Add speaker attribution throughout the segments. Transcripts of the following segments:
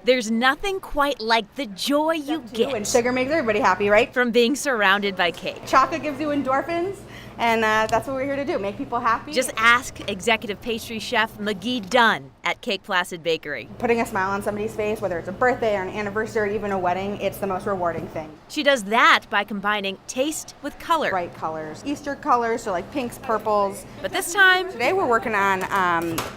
Speaker 1: There's nothing quite like the joy you get
Speaker 2: And sugar makes everybody happy, right?
Speaker 1: from being surrounded by cake.
Speaker 2: Chocolate gives you endorphins, and that's what we're here to do, make people happy.
Speaker 1: Just ask executive pastry chef McGee Dunn at Cake Placid Bakery.
Speaker 2: Putting a smile on somebody's face, whether it's a birthday or an anniversary or even a wedding, it's the most rewarding thing.
Speaker 1: She does that by combining taste with color.
Speaker 2: Bright colors, Easter colors, so like pinks, purples.
Speaker 1: But this time,
Speaker 2: Today we're working on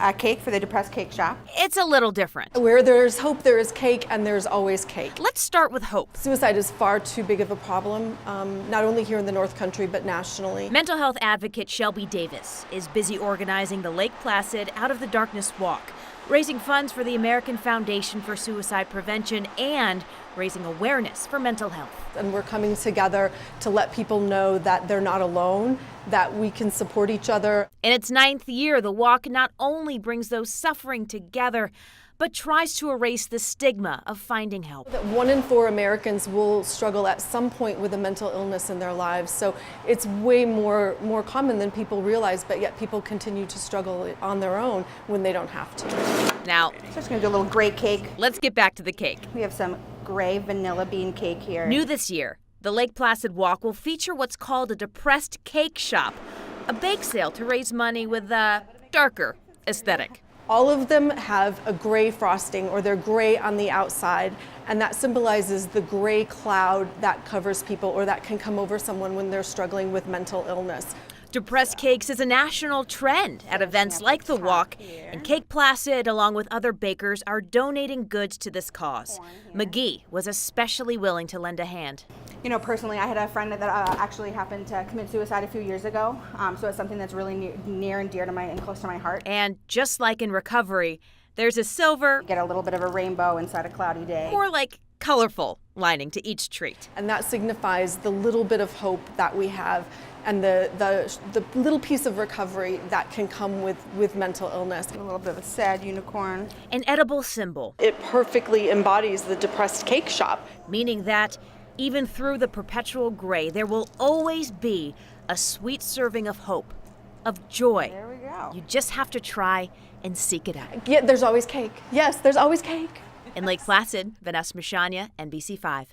Speaker 2: a cake for the Depressed Cake Shop.
Speaker 1: it's a little different.
Speaker 3: Where there's hope, there is cake, and there's always cake.
Speaker 1: Let's start with hope.
Speaker 3: Suicide is far too big of a problem, not only here in the North Country, but nationally.
Speaker 1: Mental health advocate Shelby Davis is busy organizing the Lake Placid Out of the Darkness Walk, raising funds for the American Foundation for Suicide Prevention and raising awareness for mental health.
Speaker 3: And we're coming together to let people know that they're not alone, that we can support each other.
Speaker 1: In its 9th year, the walk not only brings those suffering together, but tries to erase the stigma of finding help.
Speaker 3: That 1 in 4 Americans will struggle at some point with a mental illness in their lives. So it's way more common than people realize, but yet people continue to struggle on their own when they don't have to.
Speaker 1: Now,
Speaker 2: So just gonna do a little gray cake.
Speaker 1: let's get back to the cake.
Speaker 2: We have some gray vanilla bean cake here.
Speaker 1: New this year, the Lake Placid Walk will feature what's called a depressed cake shop, a bake sale to raise money with a darker aesthetic.
Speaker 3: All of them have a gray frosting, or they're gray on the outside, and that symbolizes the gray cloud that covers people or that can come over someone when they're struggling with mental illness.
Speaker 1: Depressed cakes is a national trend at events like the walk, and Cake Placid, along with other bakers, are donating goods to this cause. McGee was especially willing to lend a hand.
Speaker 2: You know, personally, I had a friend that actually happened to commit suicide a few years ago, so it's something that's really near and dear to and close to my heart.
Speaker 1: And just like in recovery, there's a silver,
Speaker 2: Get a little bit of a rainbow inside a cloudy day.
Speaker 1: more like colorful lining to each treat.
Speaker 3: And that signifies the little bit of hope that we have and the little piece of recovery that can come with mental illness.
Speaker 2: A little bit of a sad unicorn.
Speaker 1: An edible symbol,
Speaker 3: It perfectly embodies the Depressed Cake Shop.
Speaker 1: meaning that even through the perpetual gray, there will always be a sweet serving of hope, of joy.
Speaker 2: There we go.
Speaker 1: You just have to try and seek it out.
Speaker 3: Yeah, there's always cake. Yes, there's always cake.
Speaker 1: In Lake Placid, Vanessa Misciagna, NBC5.